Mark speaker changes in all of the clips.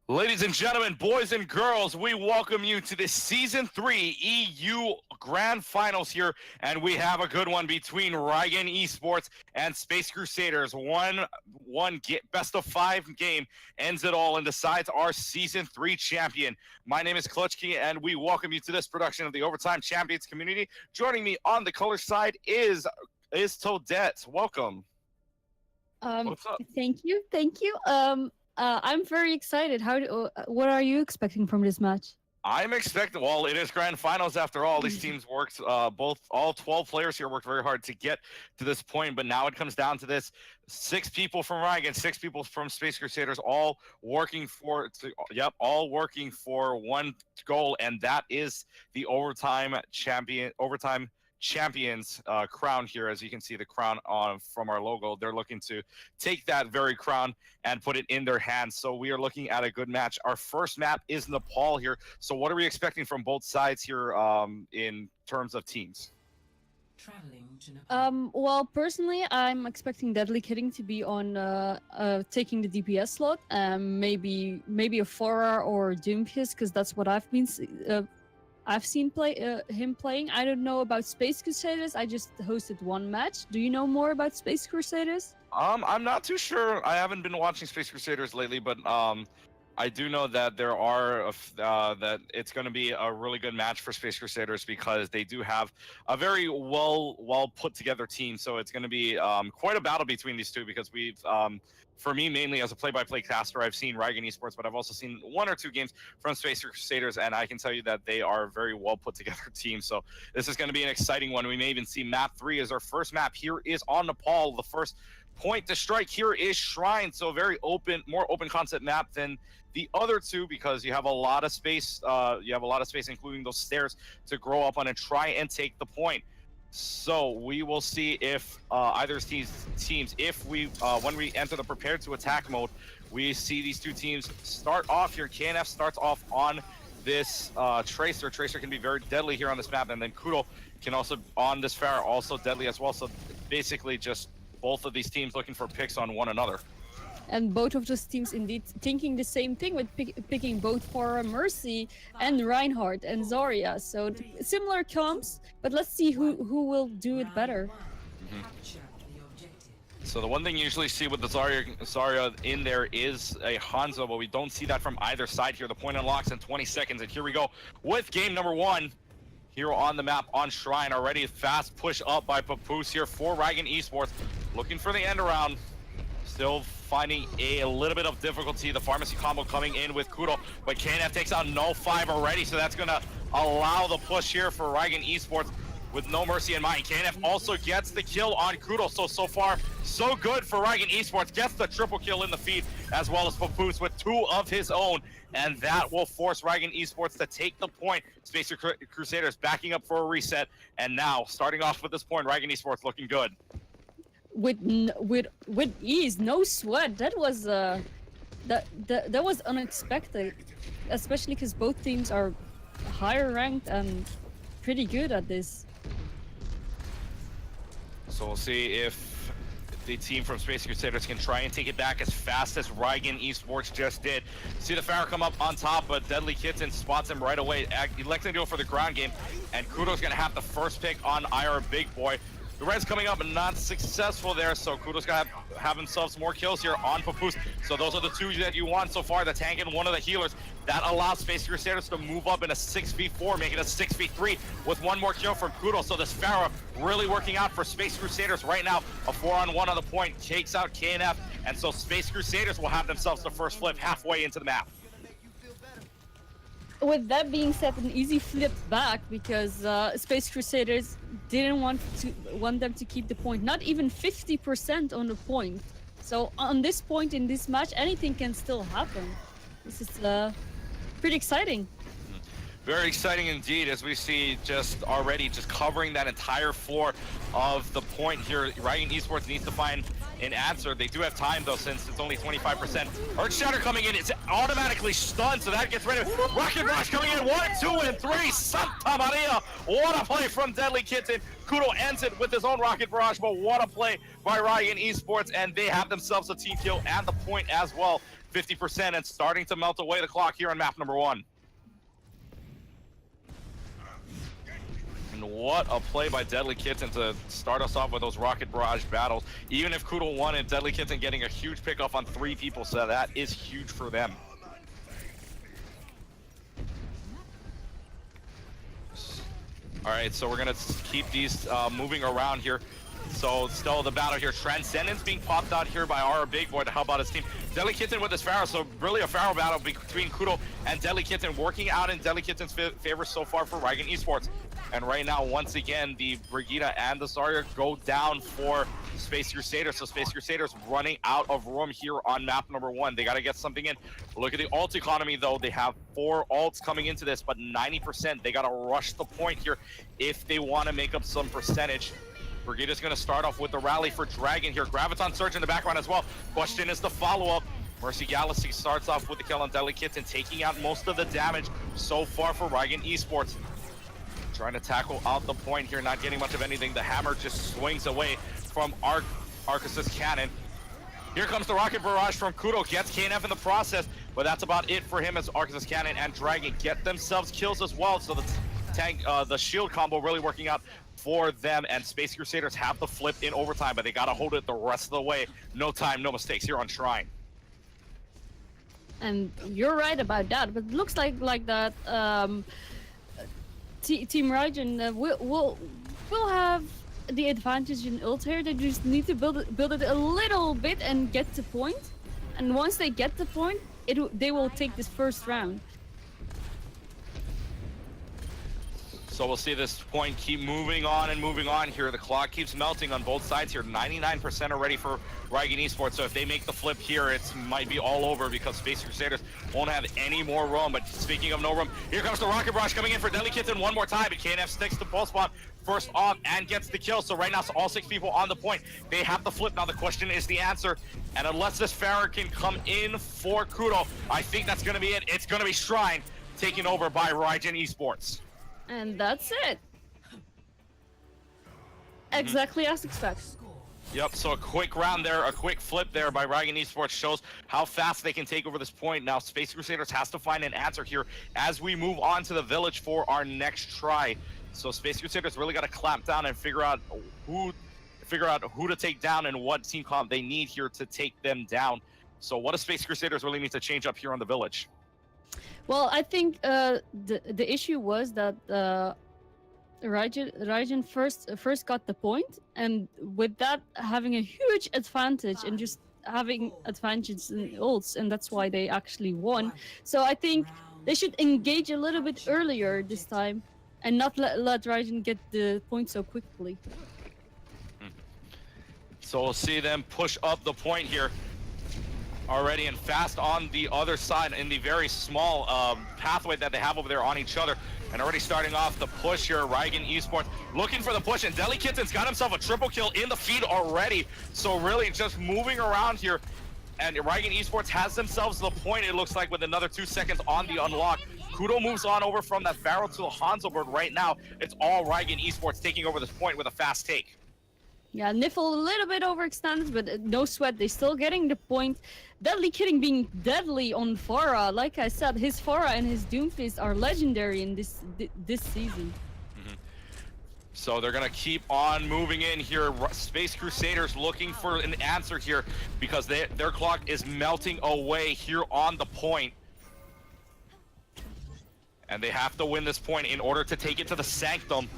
Speaker 1: Ladies and gentlemen, boys and girls, we welcome you to the Season 3 EU Grand Finals here, and we have a good one between Rygen Esports and Space Crusaders. Best of 5 game ends it all and decides our Season 3 champion. My name is Klutchki, and we welcome you to this production of the Overtime Champions community. Joining me on the color side is Toadette. Welcome. What's up?
Speaker 2: Thank you. I'm very excited. What are you expecting from this match?
Speaker 1: I'm expecting. Well, it is grand finals after all. These teams worked. All 12 players here worked very hard to get to this point. But now it comes down to this: 6 people from Rygen, 6 people from Space Crusaders, all working for one goal, and that is the overtime champions crown here. As you can see the crown on from our logo, they're looking to take that very crown and put it in their hands. So we are looking at a good match. Our first map is Nepal here. So what are we expecting from both sides here in terms of teams?
Speaker 2: Well, personally, I'm expecting Deadly Kidding to be on taking the DPS slot. Maybe a Fora or Doomfist, because that's what I've seen him playing. I don't know about Space Crusaders. I just hosted one match. Do you know more about Space Crusaders?
Speaker 1: I'm not too sure. I haven't been watching Space Crusaders lately, but I do know that there are that it's going to be a really good match for Space Crusaders because they do have a very well put together team. So it's going to be quite a battle between these two because we've for me, mainly as a play-by-play caster, I've seen Rygen Esports, but I've also seen 1 or 2 games from Space Crusaders, and I can tell you that they are a very well-put-together team. So this is going to be an exciting one. We may even see Map 3 as our first map. Here is on Nepal. The first point to strike here is Shrine, so very open, more open concept map than the other 2 because you have a lot of space. Including those stairs to grow up on and try and take the point. So we will see if either teams, if we when we enter the prepared to attack mode, we see these 2 teams start off here. KNF starts off on this Tracer. Tracer can be very deadly here on this map, and then Kudo can also on this Pharah also deadly as well. So basically, just both of these teams looking for picks on one another.
Speaker 2: And both of those teams indeed thinking the same thing with picking both for Mercy and Reinhardt and Zarya. So similar comps, but let's see who will do it better.
Speaker 1: So the one thing you usually see with the Zarya in there is a Hanzo, but we don't see that from either side here. The point unlocks in 20 seconds, and here we go with game number 1. Here on the map on Shrine, already fast push up by Papoose here for Rygen Esports. Looking for the end around. Still finding a little bit of difficulty. The pharmacy combo coming in with Kudo, but KNF takes out No 5 already, so that's going to allow the push here for Rygen Esports with no mercy in mind. KNF also gets the kill on Kudo, so far, so good for Rygen Esports. Gets the triple kill in the feed, as well as Papoose with 2 of his own, and that will force Rygen Esports to take the point. Space Crusaders backing up for a reset, and now, starting off with this point, Rygen Esports looking good.
Speaker 2: With ease, no sweat. That was that was unexpected, especially because both teams are higher ranked and pretty good at this.
Speaker 1: So we'll see if the team from Space Crusaders can try and take it back as fast as Rygen Esports just did. See the Pharah come up on top, but Deadly Kitten spots him right away, electing to go for the ground game, and Kudo's gonna have the first pick on IR Big Boy. The Red's coming up and not successful there, so Kudo's gonna have himself some more kills here on Papoose. So those are the 2 that you want so far, the tank and one of the healers. That allows Space Crusaders to move up in a 6v4, making a 6v3 with 1 more kill from Kudo. So this Pharah really working out for Space Crusaders right now. A 4-on-1 on the point takes out KNF, and so Space Crusaders will have themselves the first flip halfway into the map.
Speaker 2: With that being said, an easy flip back because Space Crusaders didn't want them to keep the point, not even 50% on the point. So on this point in this match, anything can still happen. This is pretty exciting.
Speaker 1: Very exciting indeed, as we see just already covering that entire floor of the point here. Rygen Esports needs to find an answer. They do have time though, since it's only 25%. Earthshatter coming in, it's automatically stunned, so that gets rid of it. Rocket Rush coming in, 1, 2, and 3. Santa Maria, what a play from Deadly Kitten. Kudo ends it with his own Rocket Barrage, but what a play by Rygen Esports, and they have themselves a team kill and the point as well. 50% and starting to melt away the clock here on map number 1. And what a play by Deadly Kitten to start us off with those Rocket Barrage battles. Even if Kudo won and Deadly Kitten getting a huge pickoff on 3 people, so that is huge for them. Alright, so we're gonna keep these moving around here. So still the battle here. Transcendence being popped out here by our big boy to help out his team. Deadly Kitten with his Pharaoh, so really a Pharaoh battle between Kudo and Deadly Kitten, working out in Deadly Kitten's favor so far for Rygen Esports. And right now, once again, the Brigitte and the Zarya go down for Space Crusaders. So Space Crusaders running out of room here on map number 1. They got to get something in. Look at the ult economy, though. They have 4 ults coming into this, but 90%. They got to rush the point here if they want to make up some percentage. Brigitte's going to start off with the rally for Dragon here. Graviton Surge in the background as well. Question is the follow-up. Mercy Galaxy starts off with the kill on Deadly Kitten, taking out most of the damage so far for Rygen Esports. Trying to tackle out the point here, not getting much of anything. The hammer just swings away from Arcus's cannon. Here comes the Rocket Barrage from Kudo, gets KNF in the process, but that's about it for him as Arcus's cannon and Dragon get themselves kills as well. So the tank, the shield combo really working out for them, and Space Crusaders have the flip in overtime, but they gotta hold it the rest of the way. No time, no mistakes here on Shrine.
Speaker 2: And you're right about that, but it looks like that Team Rygen will have the advantage in ult here. They just need to build it a little bit and get the point. And once they get the point, they will take this first round.
Speaker 1: So we'll see this point keep moving on and moving on here. The clock keeps melting on both sides here. 99% already for Rygen Esports. So if they make the flip here, it might be all over because Space Crusaders won't have any more room. But speaking of no room, here comes the Rocket Rush coming in for Deadly Kitten one more time. But KNF sticks to pulse bomb first off and gets the kill. So right now, it's all 6 people on the point. They have the flip. Now the question is the answer. And unless this Pharaoh can come in for Kudo, I think that's going to be it. It's going to be Shrine taken over by Rygen Esports.
Speaker 2: And that's it. Exactly as expected.
Speaker 1: Yep, so a quick round there, a quick flip there by Rygen Esports shows how fast they can take over this point. Now Space Crusaders has to find an answer here as we move on to the village for our next try. So Space Crusaders really got to clamp down and figure out who to take down and what team comp they need here to take them down. So what does Space Crusaders really need to change up here on the village?
Speaker 2: Well, I think the issue was that Rygen first got the point, and with that having a huge advantage and just having advantages in ults, and that's why they actually won. So I think they should engage a little bit earlier this time and not let Rygen get the point so quickly.
Speaker 1: So we'll see them push up the point here. Already and fast on the other side in the very small pathway that they have over there on each other. And already starting off the push here, Rygen Esports looking for the push, and Deadly Kitten's got himself a triple kill in the feed already. So really just moving around here, and Rygen Esports has themselves the point, it looks like, with another 2 seconds on the unlock. Kudo moves on over from that Pharaoh to the Hanzo bird. Right now, it's all Rygen Esports taking over this point with a fast take.
Speaker 2: Yeah, Niffle a little bit overextended, but no sweat. They're still getting the point. Deadly Kitten being deadly on Pharah. Like I said, his Pharah and his Doomfist are legendary in this season.
Speaker 1: So they're going to keep on moving in here. Space Crusaders looking for an answer here because their clock is melting away here on the point. And they have to win this point in order to take it to the Sanctum,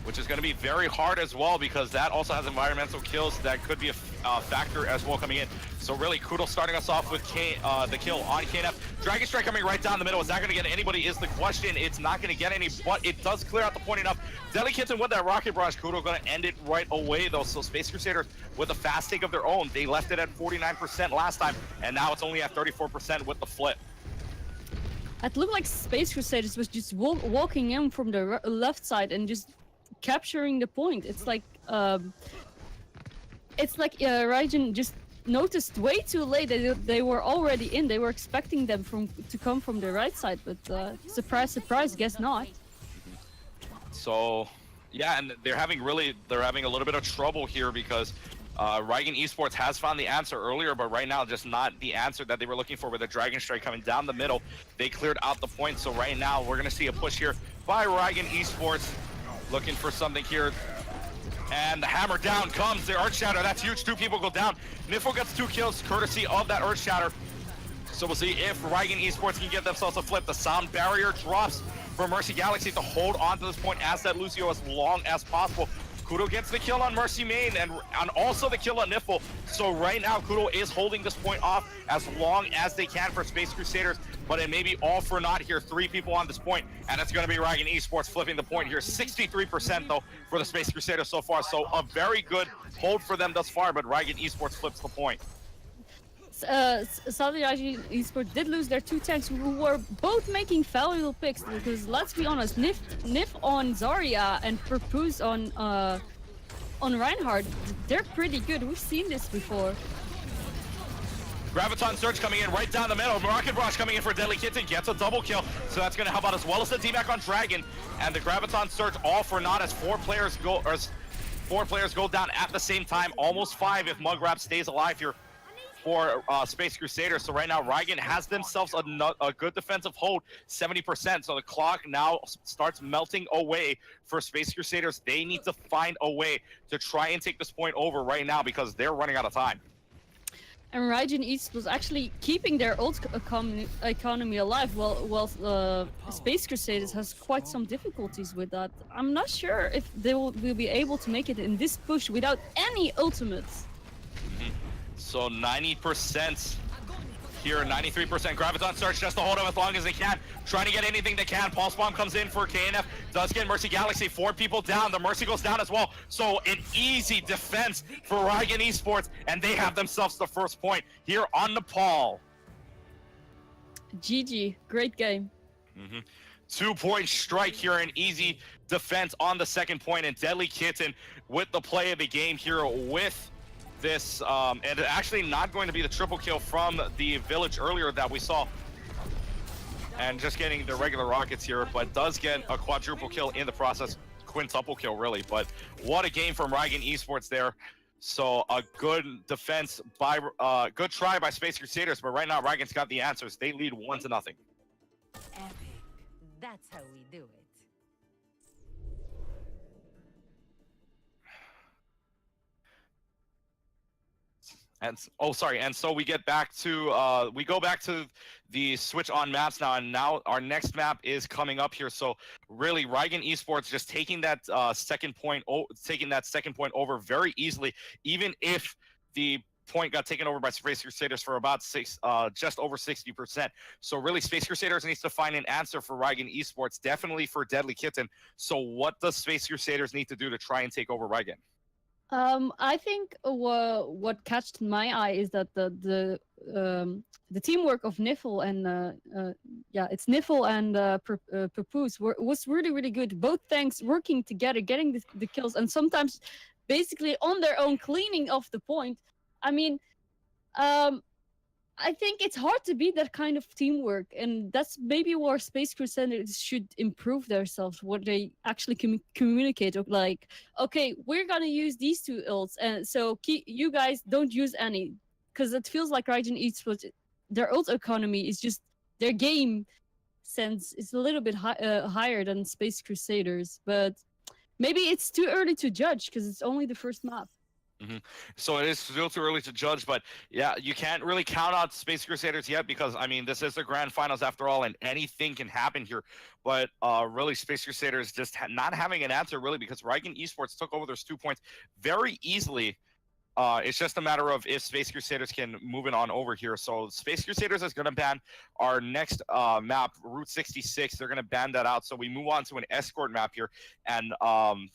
Speaker 1: which is going to be very hard as well because that also has environmental kills that could be a factor as well coming in. So really, Kudo starting us off with the kill on KNF. Dragon Strike coming right down the middle. Is that going to get anybody is the question. It's not going to get any, but it does clear out the point enough. Deadly Kitten with that Rocket Barrage. Kudo going to end it right away though. So Space Crusaders with a fast take of their own. They left it at 49% last time, and now it's only at 34% with the flip.
Speaker 2: It looked like Space Crusaders was just walking in from the left side and just capturing the point. It's like It's like Rygen just noticed way too late that they were already in. They were expecting them to come from the right side, but surprise, surprise, guess not.
Speaker 1: So, yeah, and they're having a little bit of trouble here because Rygen Esports has found the answer earlier, but right now just not the answer that they were looking for with the Dragon Strike coming down the middle. They cleared out the point, so right now we're gonna see a push here by Rygen Esports, looking for something here. And the hammer down comes the Earth Shatter. That's huge. 2 people go down. Niffle gets 2 kills courtesy of that Earth Shatter. So we'll see if Rygen Esports can get themselves a flip. The sound barrier drops for Mercy Galaxy to hold on to this point as that Lucio as long as possible. Kudo gets the kill on Mercy Main and also the kill on Niffle. So right now, Kudo is holding this point off as long as they can for Space Crusaders, but it may be all for naught here. 3 people on this point, and it's going to be Rygen Esports flipping the point here. 63% though for the Space Crusaders so far, so a very good hold for them thus far, but Rygen Esports flips the point.
Speaker 2: Sadly, Rygen Esports did lose their 2 tanks who were both making valuable picks, because let's be honest, Nif on Zarya and Purpose on Reinhardt, they're pretty good. We've seen this before.
Speaker 1: Graviton Surge coming in right down the middle. Rocket Barrage coming in for Deadly Kitten, gets a double kill, so that's going to help out as well as the D-Back on Dragon. And the Graviton Surge all for naught as 4 players go down at the same time, almost 5 if Mugrab stays alive here for Space Crusaders. So right now, Rygen has themselves a good defensive hold, 70%. So the clock now starts melting away for Space Crusaders. They need to find a way to try and take this point over right now because they're running out of time.
Speaker 2: And Rygen Esports actually keeping their ult economy alive, while Space Crusaders has quite some difficulties with that. I'm not sure if they will be able to make it in this push without any ultimates.
Speaker 1: So 90% here, 93%. Graviton Surge just to hold him as long as they can. Trying to get anything they can. Pulse Bomb comes in for KNF. Does get Mercy Galaxy. 4 people down. The Mercy goes down as well. So an easy defense for Rygen Esports. And they have themselves the first point here on Nepal.
Speaker 2: GG. Great game.
Speaker 1: 2-point strike here. An easy defense on the second point. And Deadly Kitten with the play of the game here with this, and actually not going to be the triple kill from the village earlier that we saw, and just getting the regular rockets here, but does get a quadruple kill in the process, quintuple kill really. But what a game from Rygen Esports there. So a good defense by good try by Space Crusaders, but right now Rygen's got the answers. They lead 1-0.
Speaker 3: Epic. That's how we do it.
Speaker 1: And so we get back to we go back to the switch on maps now, and now our next map is coming up here. So really, Rygen Esports just taking that second point over very easily, even if the point got taken over by Space Crusaders for about just over 60%. So really, Space Crusaders needs to find an answer for Rygen Esports, definitely for Deadly Kitten. So what does Space Crusaders need to do to try and take over Rygen?
Speaker 2: I think what catched my eye is that the teamwork of Niffle and it's Niffle and Papoose was really good. Both tanks working together, getting the kills, and sometimes basically on their own cleaning off the point. I mean, I think it's hard to beat that kind of teamwork, and that's maybe where Space Crusaders should improve themselves, what they actually communicate. Like, okay, we're gonna use these 2 ults, and so you guys don't use any, because it feels like Rygen Esports, their ult economy is just, their game sense is a little bit higher than Space Crusaders, but maybe it's too early to judge because it's only the first map.
Speaker 1: So it is still too early to judge, but yeah, you can't really count out Space Crusaders yet because, I mean, this is the grand finals after all, and anything can happen here. But really, Space Crusaders just not having an answer really, because Rygen Esports took over those 2 points very easily. It's just a matter of if Space Crusaders can move it on over here. So Space Crusaders is going to ban our next map, Route 66. They're going to ban that out. So we move on to an escort map here. And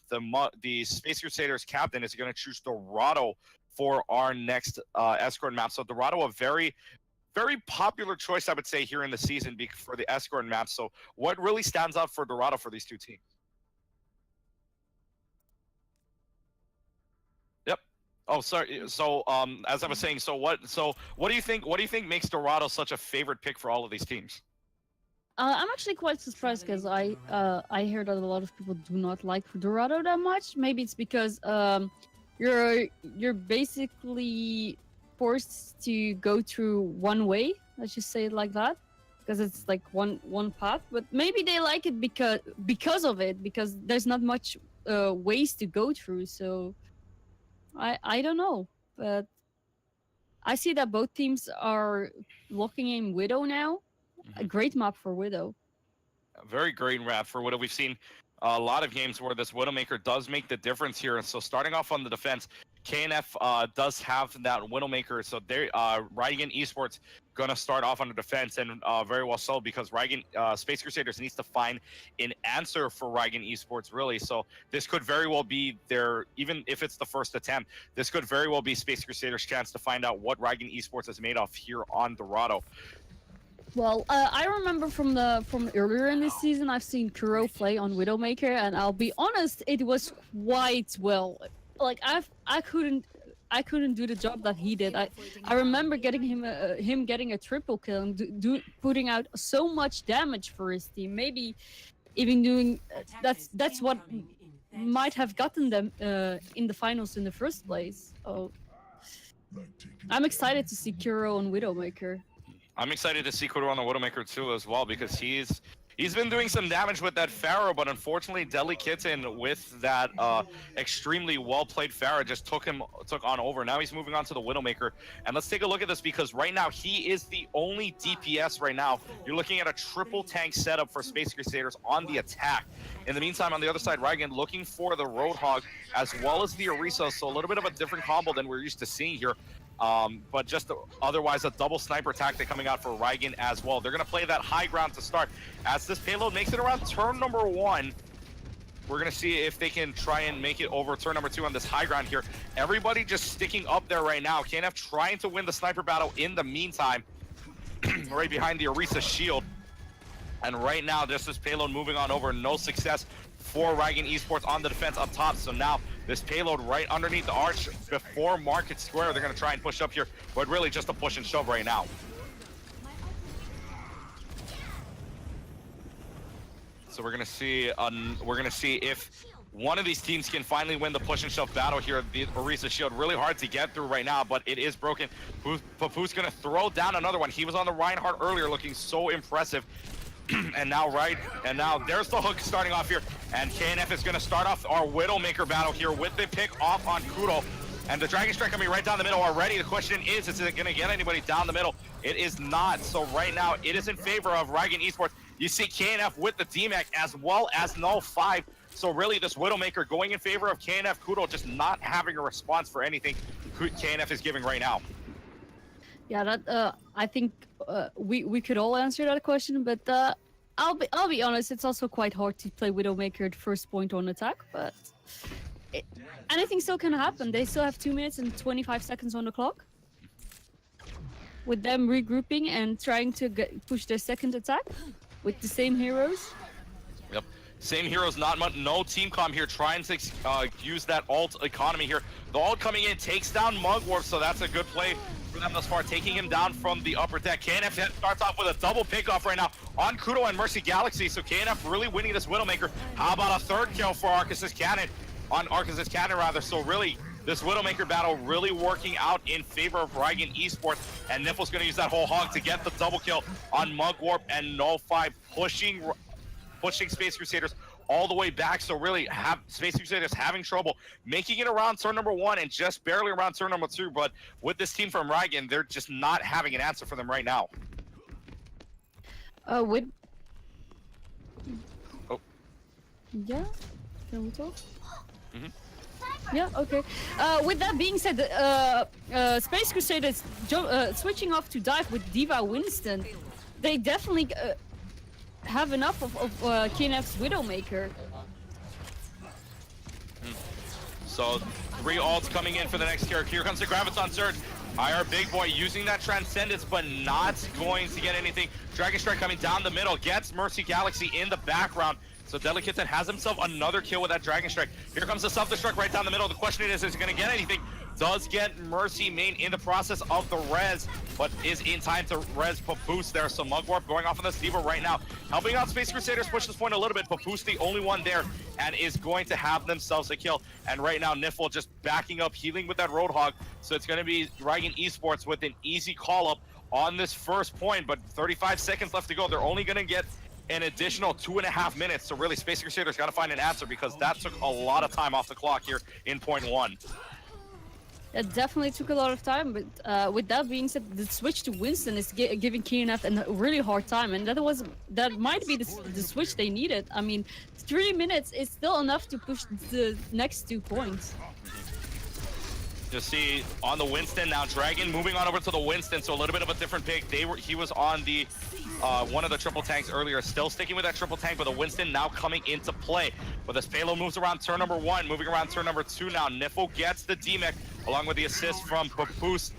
Speaker 1: the Space Crusaders captain is going to choose Dorado for our next escort map. So Dorado, a very, very popular choice, I would say, here in the season for the escort map. So what really stands out for Dorado for these 2 teams? Yep. Oh, sorry. So, as I was saying, what do you think? What do you think makes Dorado such a favorite pick for all of these teams?
Speaker 2: I'm actually quite surprised because I hear that a lot of people do not like Dorado that much. Maybe it's because you're basically forced to go through one way. Let's just say it like that, because it's like one path. But maybe they like it because of it, because there's not much ways to go through. So I don't know, but I see that both teams are locking in Widow now. A great map for Widow.
Speaker 1: A very great map for Widow. We've seen a lot of games where this Widowmaker does make the difference here. And so starting off on the defense, KNF does have that Widowmaker. So they Rygen Esports gonna start off on the defense, and very well so, because Rygen Space Crusaders needs to find an answer for Rygen Esports, really. So this could very well be their, even if it's the first attempt, this could very well be Space Crusaders' chance to find out what Rygen Esports is made of here on Dorado.
Speaker 2: Well, I remember from earlier in this season, I've seen Kuro play on Widowmaker, and I'll be honest, it was quite well. Like I couldn't do the job that he did. I remember getting him getting a triple kill and putting out so much damage for his team. Maybe even doing that's what might have gotten them in the finals in the first place. Oh, I'm excited to see Kuro on Widowmaker.
Speaker 1: I'm excited to see Kuro on the Widowmaker too as well, because he's been doing some damage with that Pharaoh, but unfortunately Deadly Kitten with that extremely well played Pharaoh just took on over. Now he's moving on to the Widowmaker, and let's take a look at this, because right now he is the only DPS right now. You're looking at a triple tank setup for Space Crusaders on the attack. In the meantime, on the other side, Rygen looking for the Roadhog as well as the Orisa, so a little bit of a different combo than we're used to seeing here. But just otherwise a double sniper tactic coming out for Rygen as well. They're going to play that high ground to start. As this payload makes it around turn number 1, we're going to see if they can try and make it over turn number 2 on this high ground here. Everybody just sticking up there right now. KNF trying to win the sniper battle in the meantime, right behind the Orisa shield. And right now, just this payload moving on over, no success for Rygen Esports on the defense up top. So now this payload right underneath the arch before Market Square. They're going to try and push up here, but really just a push and shove right now. So we're going to see if one of these teams can finally win the push and shove battle here. The Orisa shield really hard to get through right now, but it is broken. Papu's going to throw down another one. He was on the Reinhardt earlier, looking so impressive. And now there's the hook starting off here, and KNF is going to start off our Widowmaker battle here with the pick off on Kuro, and the Dragon Strike coming right down the middle already. The question is it going to get anybody down the middle? It is not. So right now it is in favor of Rygen Esports. You see KNF with the DMAC as well as Null 5. So really this Widowmaker going in favor of KNF. Kuro just not having a response for anything KNF is giving right now.
Speaker 2: Yeah, that I think we could all answer that question, but I'll be honest, it's also quite hard to play Widowmaker at first point on attack, but anything still can happen. They still have 2 minutes and 25 seconds on the clock. With them regrouping and trying to push their second attack with the same heroes.
Speaker 1: Yep. Same heroes, not much, no team comm here, trying to use that ult economy here. The ult coming in takes down Mugwort, so that's a good play for them thus far, taking him down from the upper deck. KNF starts off with a double pickoff right now on Kudo and Mercy Galaxy, so KNF really winning this Widowmaker. How about a third kill for Arcus's Cannon, so really, this Widowmaker battle really working out in favor of Rygen Esports, and Niffle's going to use that whole hog to get the double kill on Mugwarp and Null 5, pushing Space Crusaders all the way back. So really Space Crusaders having trouble making it around turn number 1 and just barely around turn number 2, but with this team from Rygen, they're just not having an answer for them right now.
Speaker 2: With...
Speaker 1: Oh.
Speaker 2: Yeah? Can we talk?
Speaker 1: Mm-hmm.
Speaker 2: Yeah, okay. With that being said, Space Crusaders switching off to dive with D.Va Winston. They definitely have enough of KNF's Widowmaker.
Speaker 1: So 3 ults coming in for the next character. Here comes the Graviton Surge. IR Big Boy using that Transcendence, but not going to get anything. Dragon Strike coming down the middle, gets Mercy Galaxy in the background. So Deadly Kitten has himself another kill with that Dragon Strike. Here comes the Self-Destruct right down the middle. The question is he going to get anything? Does get Mercy main in the process of the res, but is in time to res Papoose there. So Mugwarp going off on the Stevo right now, helping out Space Crusaders push this point a little bit. Papoose the only one there and is going to have themselves a kill. And right now Niffle just backing up, healing with that Roadhog. So it's going to be Rygen Esports with an easy call up on this first point, but 35 seconds left to go. They're only going to get an additional 2.5 minutes. So really Space Crusaders got to find an answer because that took a lot of time off the clock here in point one.
Speaker 2: It definitely took a lot of time, but with that being said, the switch to Winston is giving KNF a really hard time, and that might be the switch they needed. I mean, 3 minutes is still enough to push the next 2 points.
Speaker 1: You see on the Winston now, Dragon moving on over to the Winston, so a little bit of a different pick. He was on the one of the triple tanks earlier, still sticking with that triple tank, but the Winston now coming into play. But this payload moves around turn number 1, moving around turn number 2 now. Niffle gets the DMEC along with the assist from Papoose,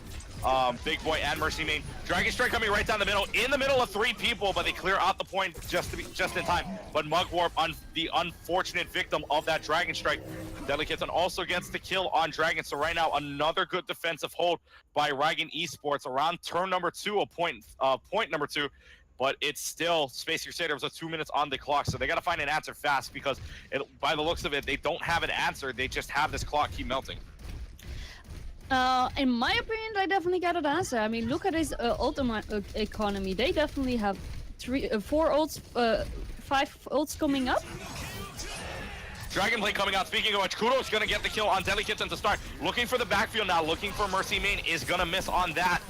Speaker 1: Big Boy, and Mercy main. Dragon Strike coming right down the middle, in the middle of 3 people, but they clear out the point just in time. But Mugwarp, the unfortunate victim of that Dragon Strike. Deadly Kitten also gets the kill on Dragon. So right now, another good defensive hold by Rygen Esports around turn number 2, point number 2. But it's still Space Crusaders with 2 minutes on the clock, so they got to find an answer fast because by the looks of it, they don't have an answer. They just have this clock keep melting.
Speaker 2: In my opinion, they definitely got an answer. I mean, look at his ultimate economy. They definitely have 4 ults, 5 ults coming up.
Speaker 1: Dragonblade coming out. Speaking of which, Kudo's going to get the kill on Deadly Kitten to start. Looking for the backfield now, looking for Mercy main, is going to miss on that.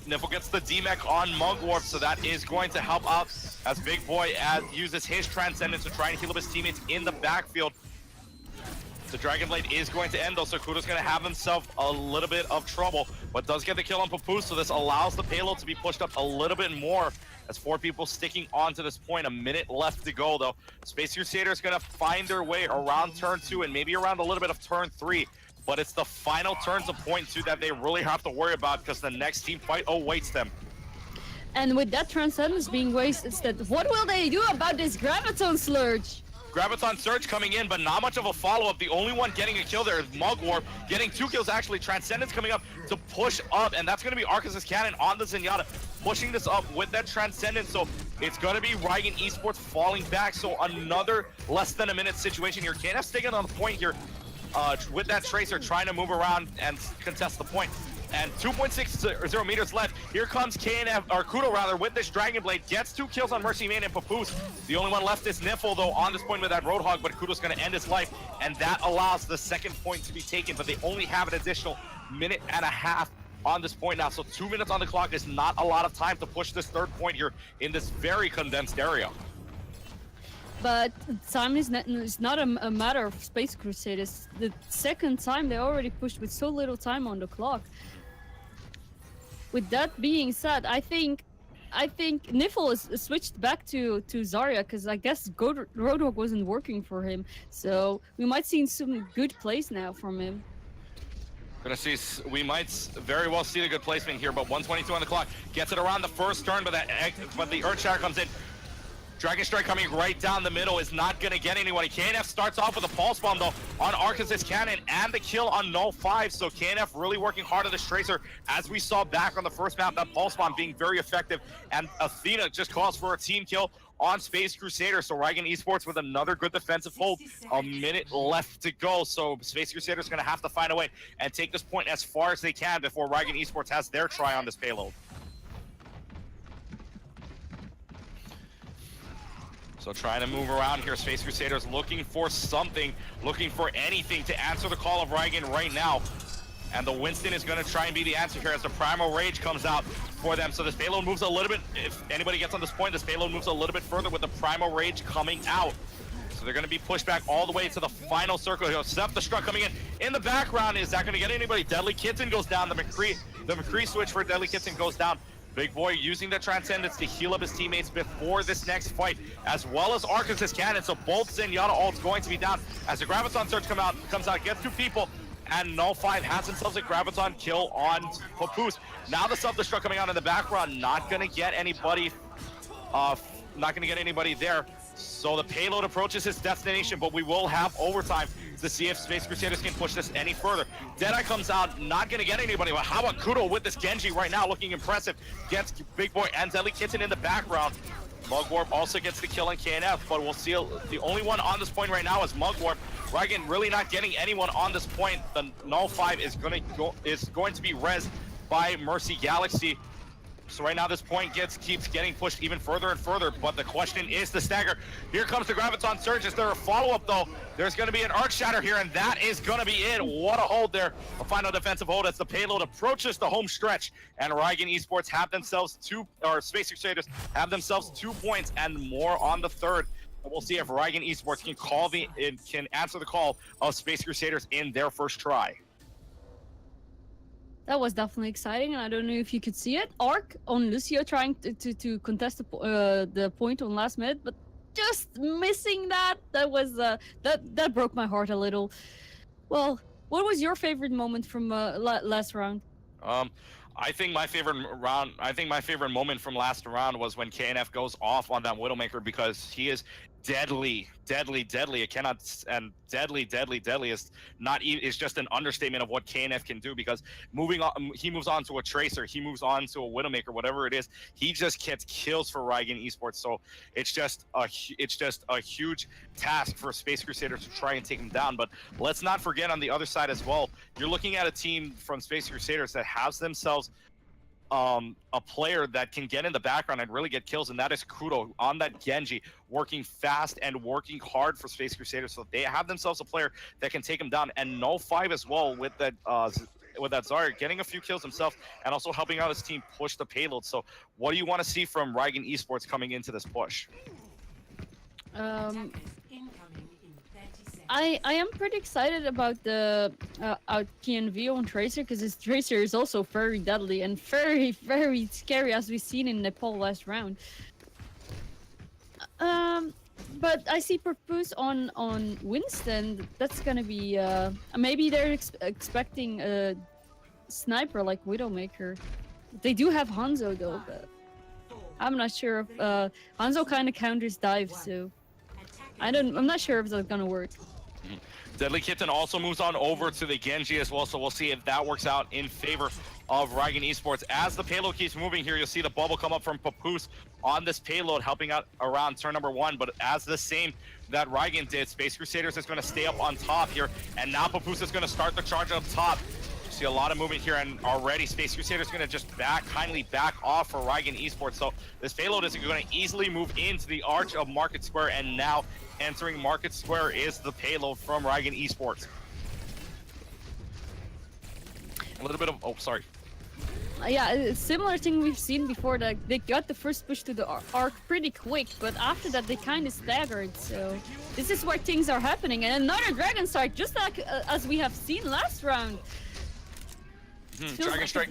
Speaker 1: Niffle gets the DMEC on Mugwarp, so that is going to help out as Big Boy uses his Transcendence to try and heal up his teammates in the backfield. The Dragonblade is going to end though, so Kudo's going to have himself a little bit of trouble, but does get the kill on Papoose, so this allows the payload to be pushed up a little bit more as 4 people sticking on to this point. A minute left to go though. Space Crusaders going to find their way around turn 2 and maybe around a little bit of turn 3. But it's the final turns of point 2 that they really have to worry about because the next team fight awaits them.
Speaker 2: And with that Transcendence being wasted, what will they do about this Graviton Slurge?
Speaker 1: Graviton Surge coming in, but not much of a follow-up. The only one getting a kill there is Mugwarp, getting 2 kills actually. Transcendence coming up to push up, and that's going to be Arcus' cannon on the Zenyatta, pushing this up with that Transcendence. So it's going to be Rygen Esports falling back. So another less than a minute situation here. KNF sticking on the point here with that Tracer, trying to move around and contest the point. And 2.60 meters left. Here comes KNF, or Kudo rather, with this Dragonblade. Gets 2 kills on Mercy main and Papoose. The only one left is Niffle, though, on this point with that Roadhog, but Kudo's going to end his life. And that allows the second point to be taken, but they only have an additional minute and a half on this point now. So 2 minutes on the clock is not a lot of time to push this third point here in this very condensed area.
Speaker 2: But time is not a matter of Space Crusaders. The second time they already pushed with so little time on the clock. With that being said, I think Niffle is switched back to Zarya because I guess Roadhog wasn't working for him. So we might see some good plays now from him.
Speaker 1: We might very well see the good placement here, but 1:22 on the clock. Gets it around the first turn, but the Earthshatter comes in. Dragon Strike coming right down the middle is not going to get anyone. KNF starts off with a Pulse Bomb, though, on Arcus' cannon and the kill on Null 5. So KNF really working hard on this Tracer, as we saw back on the first map, that Pulse Bomb being very effective. And Athena just calls for a team kill on Space Crusaders. So Rygen Esports with another good defensive hold. A minute left to go. So Space Crusaders going to have to find a way and take this point as far as they can before Rygen Esports has their try on this payload. So trying to move around here, Space Crusaders looking for something, looking for anything to answer the call of Rygen right now. And the Winston is going to try and be the answer here as the Primal Rage comes out for them. So this payload moves a little bit, if anybody gets on this point, this payload moves a little bit further with the Primal Rage coming out. So they're going to be pushed back all the way to the final circle here. Self-destruct coming in. In the background, is that going to get anybody? Deadly Kitten goes down. The McCree switch for Deadly Kitten goes down. Big Boy using the Transcendence to heal up his teammates before this next fight, as well as Arcus' cannon. So both Zenyatta ults going to be down as the Graviton Surge comes out, gets 2 people, and Null 5 has themselves a Graviton kill on Papoose. Now the self-destruct coming out in the background, not gonna get anybody there. So the payload approaches its destination, but we will have overtime to see if Space Crusaders can push this any further. Deadeye comes out, not going to get anybody, but how about Kudo with this Genji right now, looking impressive. Gets Big Boy and Deadly Kitten in the background. Mugwarp also gets the kill on KNF, but we'll see the only one on this point right now is Mugwarp. Rygen really not getting anyone on this point. The Null 5 is going to be rezzed by Mercy Galaxy. So right now this point keeps getting pushed even further and further, but the question is the stagger. Here comes the Graviton Surge. Is there a follow-up though? There's going to be an Arc Shatter here, and that is going to be it. What a hold there. A final defensive hold as the payload approaches the home stretch, and Rygen Esports have themselves Space Crusaders have themselves 2 points and more on the third. We'll see if Rygen Esports can answer the call of Space Crusaders in their first try.
Speaker 2: That was definitely exciting, and I don't know if you could see it. Arc on Lucio trying to contest the point on last minute, but just missing that. That was that broke my heart a little. Well, what was your favorite moment from last round?
Speaker 1: I think my favorite moment from last round was when KNF goes off on that Widowmaker, because he is deadly. It cannot, and deadly is just an understatement of what KNF can do, because he moves on to a Tracer, he moves on to a Widowmaker, whatever it is, he just gets kills for Rygen Esports. So it's just a huge task for Space Crusaders to try and take him down. But let's not forget, on the other side as well, you're looking at a team from Space Crusaders that has themselves a player that can get in the background and really get kills, and that is Kudo on that Genji, working fast and working hard for Space Crusaders. So they have themselves a player that can take him down, and Null 5 as well with that Zarya getting a few kills himself and also helping out his team push the payload. So what do you want to see from Rygen Esports coming into this push?
Speaker 2: I am pretty excited about the KNV on Tracer, because his Tracer is also very deadly and very, very scary, as we've seen in Nepal last round. But I see Purpose on Winston. That's gonna be maybe they're expecting a sniper like Widowmaker. They do have Hanzo though, but I'm not sure if Hanzo kind of counters dive, so I'm not sure if that's gonna work.
Speaker 1: Deadly Kitten also moves on over to the Genji as well, so we'll see if that works out in favor of Rygen Esports. As the payload keeps moving here, you'll see the bubble come up from Papoose on this payload, helping out around turn number 1, but as the same that Rygen did, Space Crusaders is going to stay up on top here, and now Papoose is going to start the charge up top. You see a lot of movement here, and already Space Crusaders is going to just kindly back off for Rygen Esports. So this payload is going to easily move into the arch of Market Square, and now entering Market Square is the payload from Rygen Esports. A little bit of, oh, sorry.
Speaker 2: Yeah, a similar thing we've seen before, that they got the first push to the arc pretty quick, but after that they kind of staggered. So this is where things are happening, and another Dragon Strike, just like as we have seen last round.
Speaker 1: Dragon Strike.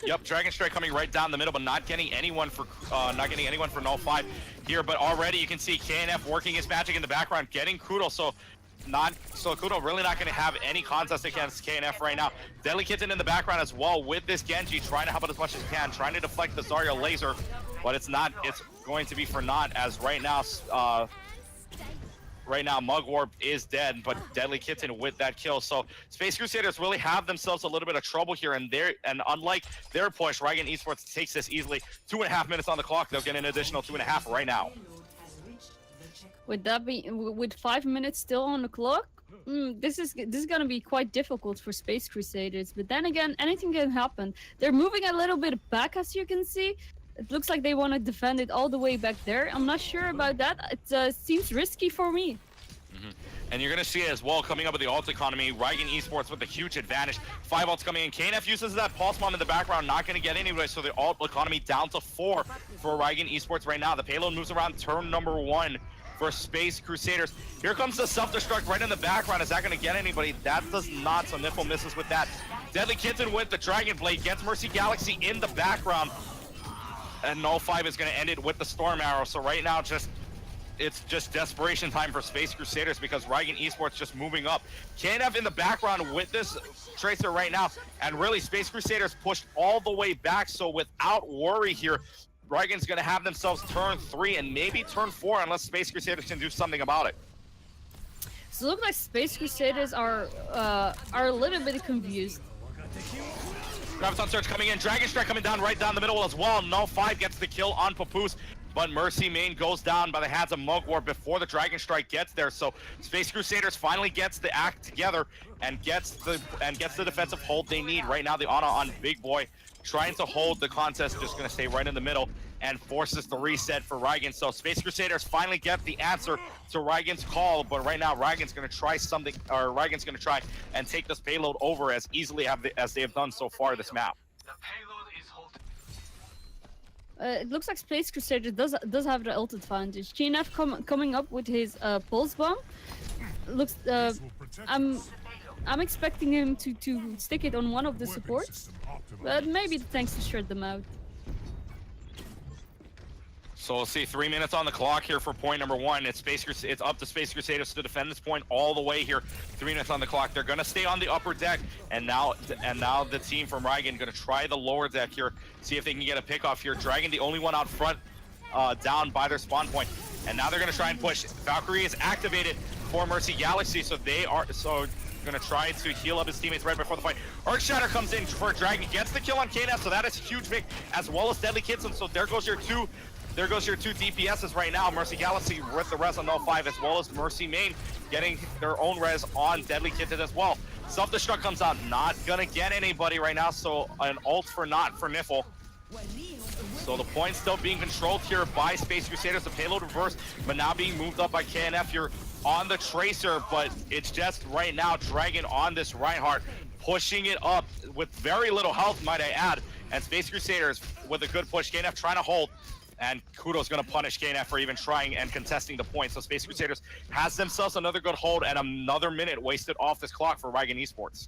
Speaker 1: Yep, Dragon Strike coming right down the middle, but not getting anyone for Null 5 here. But already you can see KNF working his magic in the background, getting Kudo. So Kudo really not going to have any contest against KNF right now. Deadly Kitten in the background as well with this Genji, trying to help out as much as he can, trying to deflect the Zarya laser, but it's going to be for naught, as right now Mugwarp is dead, but Deadly Kitten with that kill. So Space Crusaders really have themselves a little bit of trouble here, and unlike their push, Rygen Esports takes this easily. 2.5 minutes on the clock. They'll get an additional 2.5 right now.
Speaker 2: Would that be with 5 minutes still on the clock? This is gonna be quite difficult for Space Crusaders. But then again, anything can happen. They're moving a little bit back, as you can see. It looks like they want to defend it all the way back there. I'm not sure about that. It seems risky for me.
Speaker 1: And you're going to see it as well coming up with the ult economy. Rygen Esports with a huge advantage. 5 ults coming in. KNF uses that pulse bomb in the background. Not going to get anyway, so the ult economy down to 4 for Rygen Esports right now. The payload moves around turn number 1 for Space Crusaders. Here comes the self-destruct right in the background. Is that going to get anybody? That does not, so Nifl misses with that. Deadly Kitten with the Dragon Blade gets Mercy Galaxy in the background. And Null 5 is going to end it with the Storm Arrow. So right now, it's just desperation time for Space Crusaders, because Rygen Esports just moving up. KNF in the background with this Tracer right now, and really Space Crusaders pushed all the way back, so without worry here, Rygen's going to have themselves turn 3 and maybe turn 4 unless Space Crusaders can do something about it.
Speaker 2: So it looks like Space Crusaders are a little bit confused.
Speaker 1: Graviton Surge coming in, Dragon Strike coming down right down the middle as well. No 5 gets the kill on Papoose, but Mercy Main goes down by the hands of Mugwar before the Dragon Strike gets there. So Space Crusaders finally gets the act together and gets the defensive hold they need. Right now the Ana on Big Boy trying to hold the contest, just gonna stay right in the middle and forces the reset for Rygen. So Space Crusaders finally get the answer to Rygen's call, but right now Rygen's gonna try something, or Rygen's gonna try and take this payload over as easily as they have done so far this map.
Speaker 2: It looks like Space Crusader does have the ult advantage. GNF coming up with his pulse bomb. Looks I'm expecting him to stick it on one of the supports, but maybe the tanks to shut them out.
Speaker 1: So we'll see 3 minutes on the clock here for point number 1. It's up to Space Crusaders to defend this point all the way here. 3 minutes on the clock. They're gonna stay on the upper deck, and now the team from Rygen gonna try the lower deck here, see if they can get a pick off here. Dragon the only one out front, down by their spawn point, and now they're gonna try and push. Valkyrie is activated for Mercy Galaxy, so they are gonna try to heal up his teammates right before the fight. Earthshatter comes in for Dragon, gets the kill on KNF, so that is a huge pick, as well as Deadly Kitson. So there goes your two DPSs right now. Mercy Galaxy with the res on 05, as well as Mercy Main getting their own res on Deadly Kitson as well. Self-destruct comes out, not gonna get anybody right now, so an ult for Niffle. So the point still being controlled here by Space Crusaders. The payload reversed, but now being moved up by KNF here on the Tracer, but it's just right now Dragon on this Reinhardt, pushing it up with very little health, might I add, and Space Crusaders with a good push. KNF trying to hold, and Kudo's gonna punish KNF for even trying and contesting the point. So Space Crusaders has themselves another good hold and another minute wasted off this clock for Rygen Esports.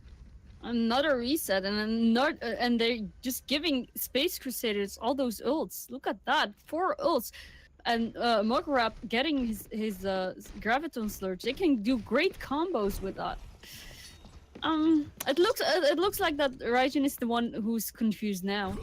Speaker 2: Another reset and they're just giving Space Crusaders all those ults. Look at that, 4 ults. And Mograp getting his Graviton Slurge. They can do great combos with that. It looks like that Rygen is the one who's confused now.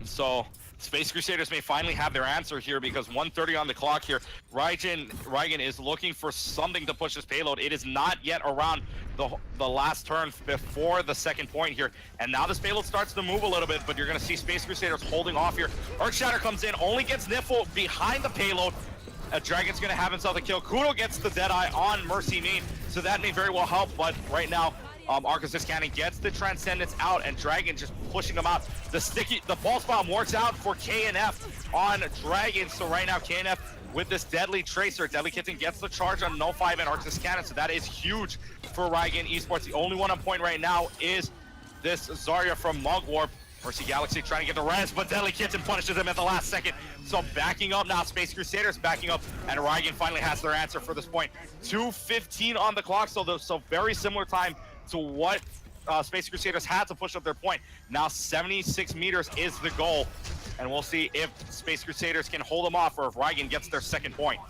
Speaker 1: So Space Crusaders may finally have their answer here, because 1:30 on the clock here. Rygen is looking for something to push this payload. It is not yet around the last turn before the second point here, and now this payload starts to move a little bit, but you're gonna see Space Crusaders holding off here. Earthshatter comes in, only gets Niffle behind the payload. Dragon's gonna have himself a kill. Kudo gets the Deadeye on Mercy Main, so that may very well help, but right now Arcus Cannon gets the Transcendence out, and Dragon just pushing them out. The pulse bomb works out for KNF on Dragon, so right now KNF with this Deadly Tracer, Deadly Kitson gets the charge on 05 and Arcus Cannon, so that is huge for Rygen Esports. The only one on point right now is this Zarya from Mugwarp. Mercy Galaxy trying to get the res, but Deadly Kitson punishes him at the last second. So backing up now, Space Crusaders backing up, and Rygen finally has their answer for this point. 2:15 on the clock, so very similar time to what Space Crusaders had to push up their point. Now 76 meters is the goal, and we'll see if Space Crusaders can hold them off or if Rygen gets their second point.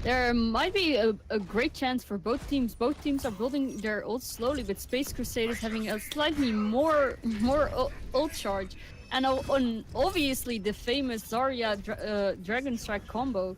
Speaker 2: There might be a great chance for both teams. Both teams are building their ults slowly, with Space Crusaders having a slightly more ult charge, and obviously the famous Zarya Dragon Strike combo.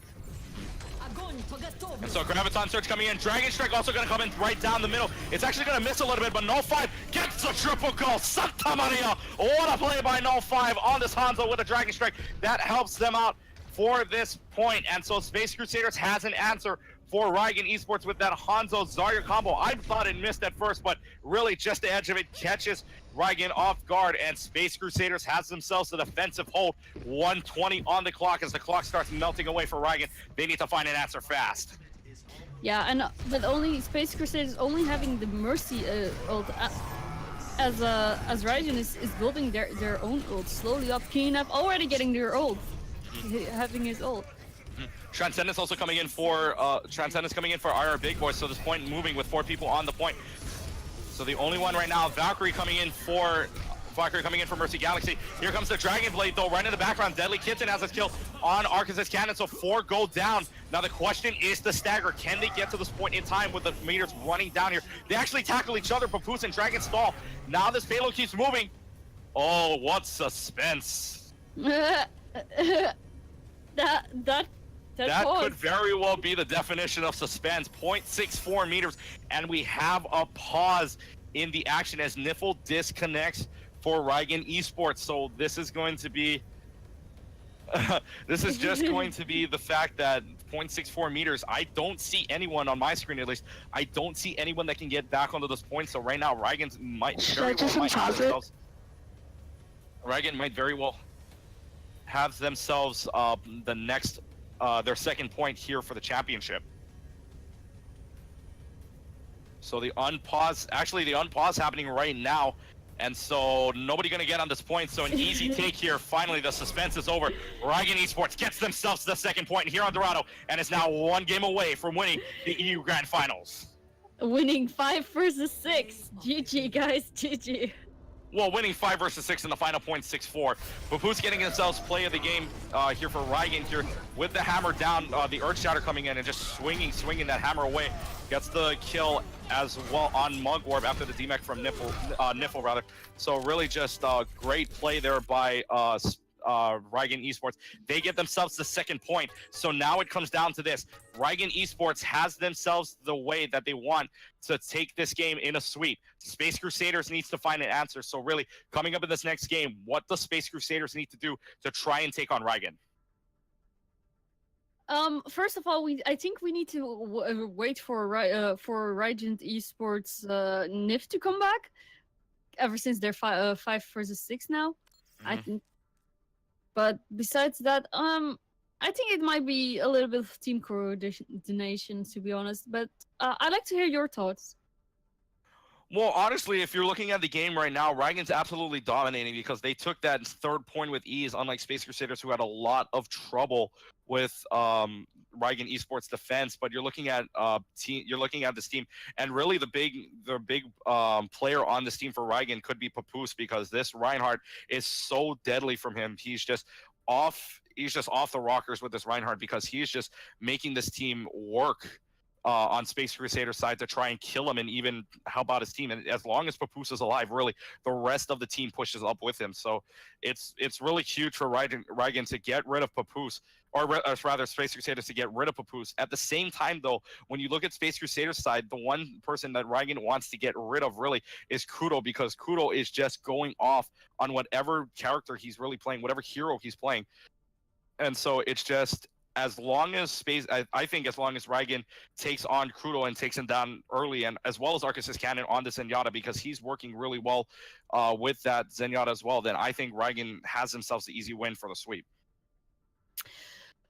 Speaker 1: And so Graviton Surge coming in, Dragon Strike also gonna come in right down the middle. It's actually gonna miss a little bit, but 05 gets a triple kill. Santa Maria! What a play by 05 on this Hanzo with a Dragon Strike. That helps them out for this point. And so Space Crusaders has an answer for Rygen Esports with that Hanzo Zarya combo. I thought it missed at first, but really just the edge of it catches Rygen off guard, and Space Crusaders has themselves a defensive hold. 1:20 on the clock as the clock starts melting away for Rygen. They need to find an answer fast.
Speaker 2: Yeah, and but only Space Crusaders only having the Mercy ult, as Rygen is building their own ult slowly up. KNF already getting their ult, having his ult.
Speaker 1: Transcendence also coming in for IR Big Boy, so this point moving with 4 people on the point. So the only one right now, Valkyrie coming in for Mercy Galaxy. Here comes the Dragon Blade though, right in the background. Deadly Kitson has his kill on Arcus Cannon, so 4 go down. Now the question is the stagger. Can they get to this point in time with the meters running down here? They actually tackle each other, Papoose and Dragon stall. Now this payload keeps moving. Oh, what suspense.
Speaker 2: that
Speaker 1: That could very well be the definition of suspense. 0.64 meters, and we have a pause in the action as Niffle disconnects for Rygen Esports. So this is going to be this is just going to be the fact that 0.64 meters, I don't see anyone on my screen, at least I don't see anyone that can get back onto this point. So right now Rygen might very well have themselves, Rygen might very well have themselves the next their second point here for the championship. So the unpause, actually the unpause happening right now, and so nobody gonna get on this point. So an easy take here. Finally, the suspense is over. Rygen Esports gets themselves the second point here on Dorado, and is now one game away from winning the EU Grand Finals.
Speaker 2: Winning 5 versus 6. GG, guys. GG.
Speaker 1: Well, winning 5 versus 6 in the final, 0.64. Papoose getting themselves play of the game here for Rygen here with the hammer down, the Earth Shatter coming in and just swinging that hammer away. Gets the kill as well on Mugworm after the DMAC from Niffle rather. So really just great play there by Rygen Esports. They get themselves the second point. So now it comes down to this. Rygen Esports has themselves the way that they want to take this game in a sweep. Space Crusaders needs to find an answer. So really, coming up in this next game, what does Space Crusaders need to do to try and take on Rygen?
Speaker 2: First of all, I think we need to wait for Rygen Esports NIF to come back. Ever since they're 5 versus 6 now, I think. But besides that, I think it might be a little bit of team coordination, to be honest. But I'd like to hear your thoughts.
Speaker 1: Well, honestly, if you're looking at the game right now, Rygen's absolutely dominating because they took that third point with ease, unlike Space Crusaders, who had a lot of trouble with Rygen Esports defense. But you're looking at this team, and really the big player on this team for Rygen could be Papoose, because this Reinhardt is so deadly from him. He's just off the rockers with this Reinhardt, because he's just making this team work on Space Crusader side to try and kill him and even help out his team. And as long as Papoose is alive, really the rest of the team pushes up with him. So it's really huge for Rygen to get rid of Papoose, or rather Space Crusaders to get rid of Papoose. At the same time, though, when you look at Space Crusaders side, the one person that Rygen wants to get rid of really is Kudo, because Kudo is just going off on whatever character he's really playing, whatever hero he's playing. And so it's just, as long as I think as long as Rygen takes on Kudo and takes him down early, and as well as Arcus' Cannon on the Zenyatta, because he's working really well with that Zenyatta as well, then I think Rygen has themselves the easy win for the sweep.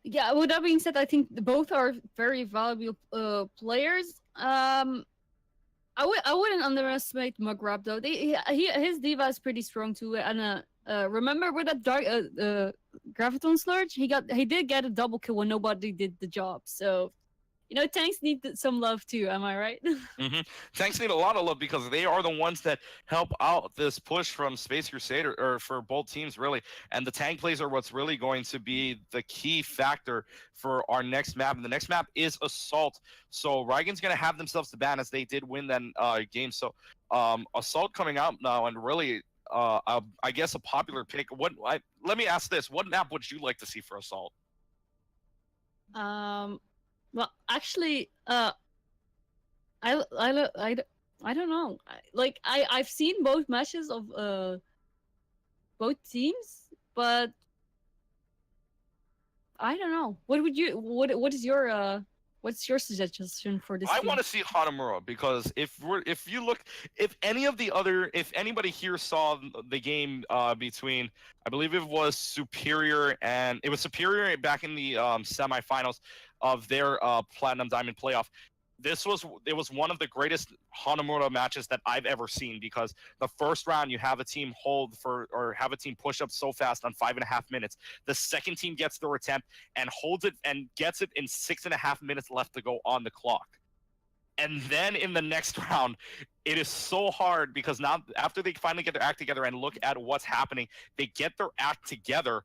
Speaker 2: Yeah, with that being said, I think both are very valuable players. I wouldn't underestimate Mugrab though. His diva is pretty strong too, and remember with that dark Graviton Slurge, he did get a double kill when nobody did the job. So, tanks need some love too. Am I right?
Speaker 1: Tanks need a lot of love, because they are the ones that help out this push from Space Crusader, or for both teams really. And the tank plays are what's really going to be the key factor for our next map. And the next map is Assault. So Rygen's going to have themselves to ban, as they did win that game. So Assault coming out now, and really I guess a popular pick. Let me ask this: what map would you like to see for Assault?
Speaker 2: Well, actually, I don't know. I've seen both matches of both teams, but I don't know. What's your suggestion for this?
Speaker 1: I want to see Hanamura, because if anybody here saw the game between, I believe it was Superior back in the semifinals of their Platinum Diamond playoff. It was one of the greatest Hanamura matches that I've ever seen, because the first round you have a team have a team push up so fast on 5.5 minutes. The second team gets their attempt and holds it and gets it in 6.5 minutes left to go on the clock. And then in the next round, it is so hard, because now after they finally get their act together and look at what's happening, they get their act together,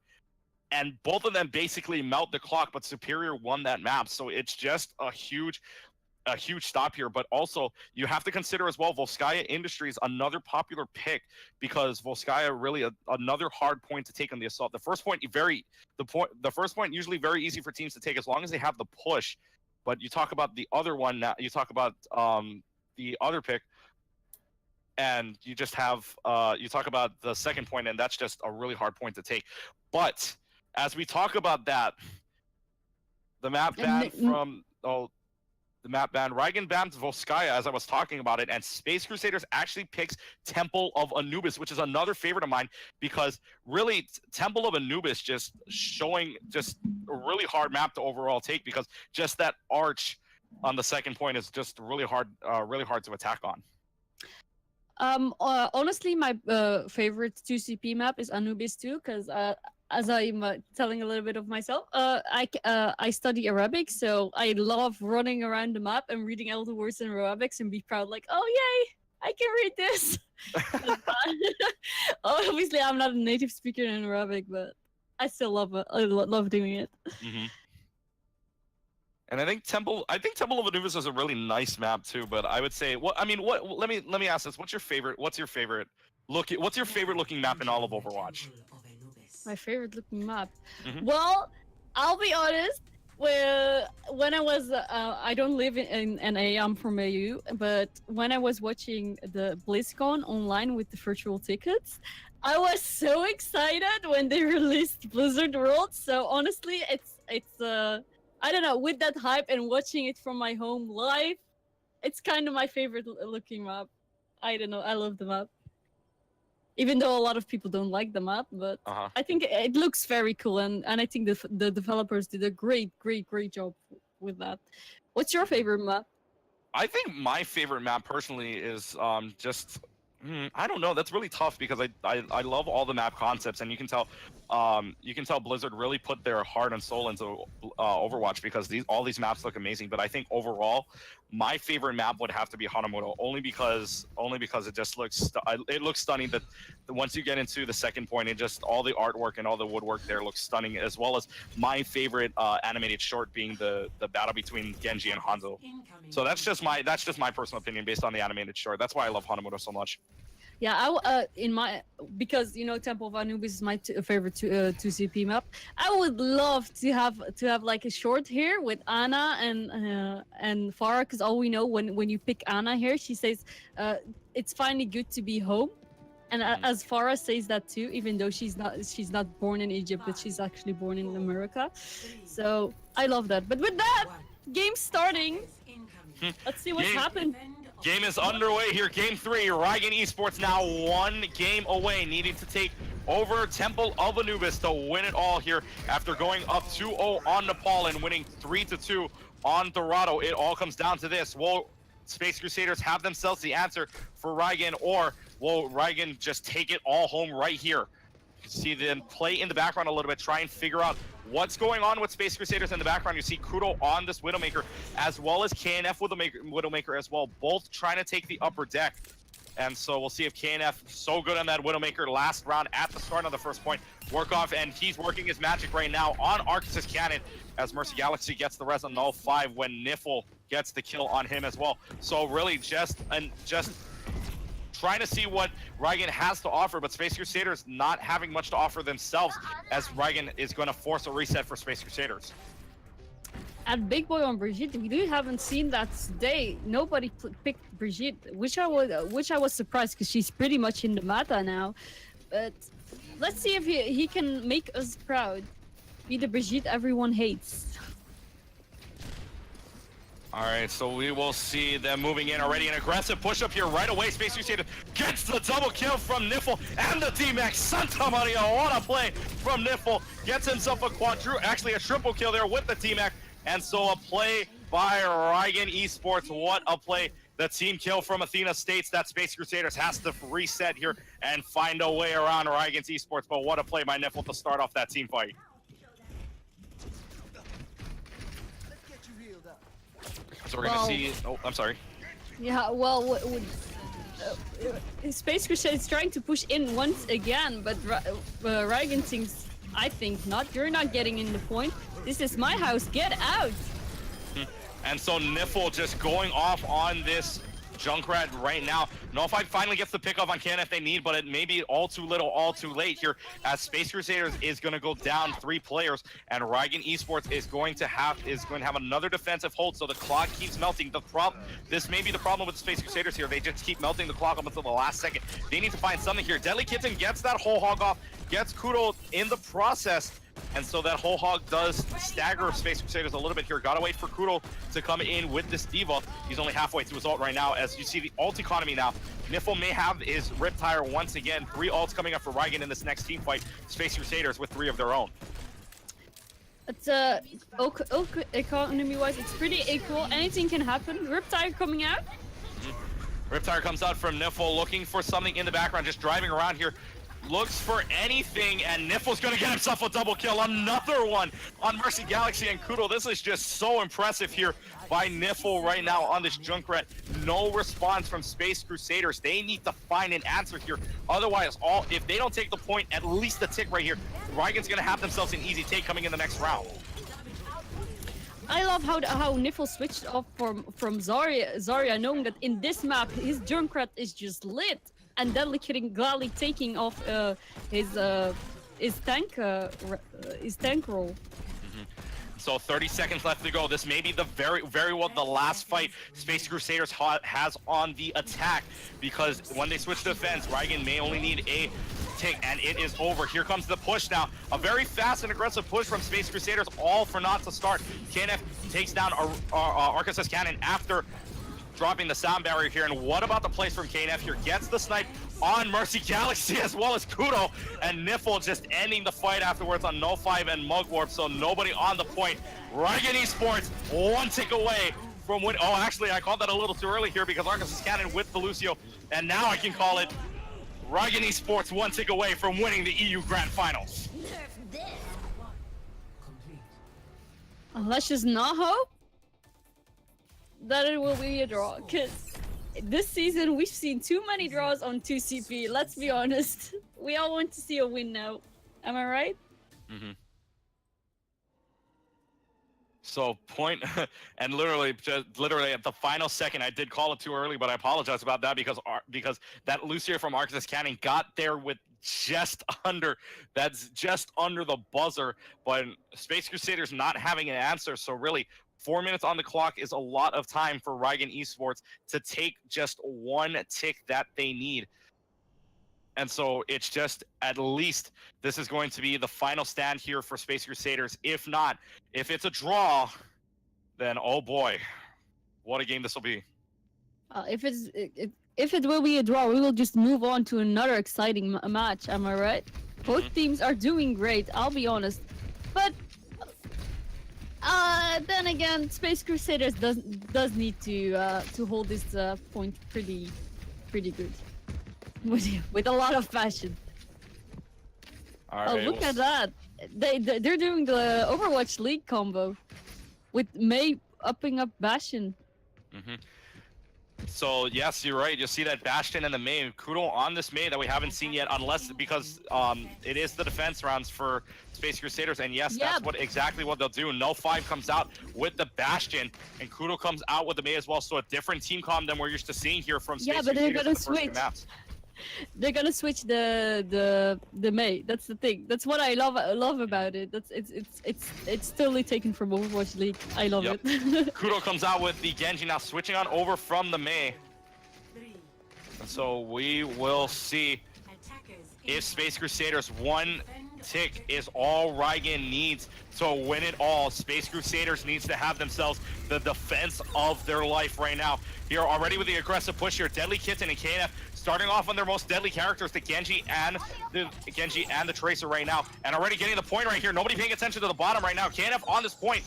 Speaker 1: and both of them basically melt the clock, but Superior won that map. So it's just a huge a huge stop here, but also you have to consider as well Volskaya Industries, another popular pick, because Volskaya really another hard point to take on the assault. The first point usually very easy for teams to take as long as they have the push. But you talk about the other one now, you talk about the other pick, and you just have you talk about the second point, and that's just a really hard point to take. But as we talk about that, the map ban the map ban, Rygen bans Volskaya, as I was talking about it, and Space Crusaders actually picks Temple of Anubis, which is another favorite of mine, because really Temple of Anubis just showing just a really hard map to overall take, because just that arch on the second point is just really hard to attack on.
Speaker 2: Honestly, my favorite 2CP map is Anubis too, because as I'm telling a little bit of myself, I study Arabic, so I love running around the map and reading all the words in Arabic and be proud, like, oh yay, I can read this. Obviously, I'm not a native speaker in Arabic, but I still love it. I love doing it.
Speaker 1: Mm-hmm. And I think Temple of Anubis is a really nice map too. But I would say, let me ask this: what's your favorite looking map in all of Overwatch?
Speaker 2: My favorite looking map.
Speaker 1: Mm-hmm.
Speaker 2: Well, I'll be honest. When I was, I don't live in NA. I'm from AU. But when I was watching the BlizzCon online with the virtual tickets, I was so excited when they released Blizzard World. So honestly, it's I don't know, with that hype and watching it from my home live, it's kind of my favorite looking map. I don't know, I love the map. Even though a lot of people don't like the map, but I think it looks very cool, and I think the developers did a great job with that. What's your favorite map?
Speaker 1: I think my favorite map personally is just I don't know. That's really tough because I love all the map concepts, and you can tell Blizzard really put their heart and soul into Overwatch, because all these maps look amazing. But I think overall, my favorite map would have to be Hanamoto, only because it just looks stunning. That once you get into the second point, it just all the artwork and all the woodwork there looks stunning, as well as my favorite animated short being the battle between Genji and Hanzo. So that's just my personal opinion based on the animated short. That's why I love Hanamoto so much.
Speaker 2: Yeah, because Temple of Anubis is my favorite 2CP map. I would love to have like a short here with Ana and Farah, because all we know when you pick Ana here, she says it's finally good to be home, and as Farah says that too, even though she's not born in Egypt, but she's actually born in America. So I love that. But with that, game's starting. Let's see what's happened.
Speaker 1: Game is underway here. Game 3. Rygen Esports now 1 game away, needing to take over Temple of Anubis to win it all here after going up 2-0 on Nepal and winning 3-2 on Dorado. It all comes down to this. Will Space Crusaders have themselves the answer for Rygen, or will Rygen just take it all home right here? You can see them play in the background a little bit, try and figure out what's going on with Space Crusaders in the background. You see Kudo on this Widowmaker, as well as KNF Widowmaker as well, both trying to take the upper deck. And so we'll see if KNF, so good on that Widowmaker last round at the start of the first point, work off, and he's working his magic right now on Arcus' cannon, as Mercy Galaxy gets the res on null 5 when Niffle gets the kill on him as well. So really just trying to see what Rygen has to offer, but Space Crusaders not having much to offer themselves, as Rygen is going to force a reset for Space Crusaders.
Speaker 2: At Big Boy on Brigitte, we haven't seen that today. Nobody picked Brigitte, which I was surprised, because she's pretty much in the meta now. But let's see if he can make us proud. Be the Brigitte everyone hates.
Speaker 1: All right, so we will see them moving in already. An aggressive push-up here right away. Space Crusader gets the double kill from Niffle and the D-Max. Santa Maria, what a play from Niffle. Gets himself a triple kill there with the D-Max. And so a play by Rygen Esports. What a play. The team kill from Athena states that Space Crusaders has to reset here and find a way around Rygen's Esports. But what a play by Niffle to start off that team fight. So we're going to see... Oh, I'm sorry.
Speaker 2: Yeah, well, Space Crusaders is trying to push in once again, but Rygen thinks, I think not. You're not getting in the point. This is my house. Get out!
Speaker 1: And so Niffle just going off on this Junkrat right now. No5 finally gets the pick off on Can if they need, but it may be all too little, all too late here, as Space Crusaders is going to go down 3 players, and Rygen Esports is going to have another defensive hold. So the clock keeps melting. This may be the problem with the Space Crusaders here. They just keep melting the clock up until the last second. They need to find something here. Deadly Kitten gets that whole hog off, gets Kudo in the process. And so that whole hog does stagger Space Crusaders a little bit here. Gotta wait for Kudo to come in with this debuff. He's only halfway to his ult right now. As you see the ult economy now, Niffle may have his Riptire once again. 3 ults coming up for Rygen in this next team fight. Space Crusaders with 3 of their own.
Speaker 2: It's economy-wise, it's pretty equal. Anything can happen. Riptire coming out.
Speaker 1: Riptire comes out from Niffle, looking for something in the background, just driving around here. Looks for anything, and Niffle's gonna get himself a double kill. Another one on Mercy Galaxy and Kudo. This is just so impressive here by Niffle right now on this Junkrat. No response from Space Crusaders. They need to find an answer here. Otherwise, if they don't take the point, at least the tick right here, Rygen's gonna have themselves an easy take coming in the next round.
Speaker 2: I love how Niffle switched off from Zarya, knowing that in this map his Junkrat is just lit. And Deadly Kitten gladly taking off his tank role.
Speaker 1: So 30 seconds left to go. This may be the very well the last fight Space Crusaders has on the attack, because when they switch to defense, Rygen may only need a tick, and it is over. Here comes the push now. A very fast and aggressive push from Space Crusaders, all for naught to start. KNF takes down Arcus's cannon after dropping the sound barrier here. And what about the plays from KNF here? Gets the snipe on Mercy Galaxy as well as Kudo, and Niffle just ending the fight afterwards on No5 and Mugwarp, so nobody on the point. Rygen Esports 1 tick away from win. Oh, actually, I called that a little too early here because Arcus is cannon with the Lucio, and now I can call it Rygen Esports 1 tick away from winning the EU Grand Finals.
Speaker 2: Let's just not hope that it will be a draw, because this season we've seen too many draws on 2CP. Let's be honest. We all want to see a win now. Am I right?
Speaker 1: Mm-hmm. So point, and literally at the final second, I did call it too early, but I apologize about that because that Lucio from Arcus Cannon got there with just under the buzzer, but Space Crusaders not having an answer. So really, 4 minutes on the clock is a lot of time for Rygen Esports to take just 1 tick that they need. And so it's just, at least this is going to be the final stand here for Space Crusaders. If not, if it's a draw, then oh boy, what a game this will be.
Speaker 2: If it will be a draw, we will just move on to another exciting match. Am I right? Both teams are doing great, I'll be honest. But then again, Space Crusaders does need to hold this point pretty good, with a lot of passion.
Speaker 1: All right,
Speaker 2: oh, look at that! They're doing the Overwatch League combo with Mei upping up Bastion.
Speaker 1: So yes, you're right. You see that Bastion and the Mei. Kudo on this Mei that we haven't seen yet, because it is the defense rounds for Space Crusaders, and yes, that's exactly what they'll do. No5 comes out with the Bastion, and Kudo comes out with the Mei as well. So a different team comm than we're used to seeing here from Space Crusaders.
Speaker 2: Yeah, but they're gonna switch. They're gonna switch the Mei. That's the thing. That's what I love about it. It's totally taken from Overwatch League. I love it.
Speaker 1: Kudo comes out with the Genji now, switching on over from the Mei. And so we will see if Space Crusaders 1 tick is all Rygen needs to win it all. Space Crusaders needs to have themselves the defense of their life right now. Here already with the aggressive push here, Deadly Kitten and KNF starting off on their most deadly characters, the Genji and the Tracer right now, and already getting the point right here. Nobody paying attention to the bottom right now. KNF on this point,